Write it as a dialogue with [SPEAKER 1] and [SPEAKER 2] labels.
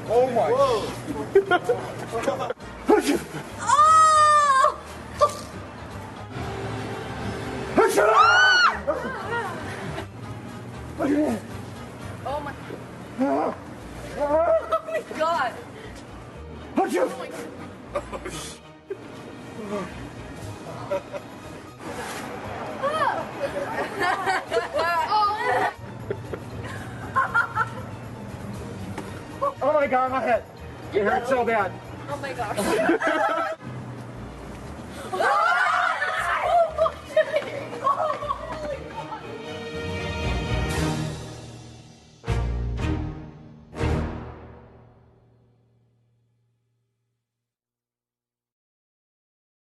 [SPEAKER 1] Oh my.
[SPEAKER 2] Oh my. Oh my god. Oh my god.
[SPEAKER 1] Oh my god, my head. It hurts so bad.
[SPEAKER 2] Oh my gosh.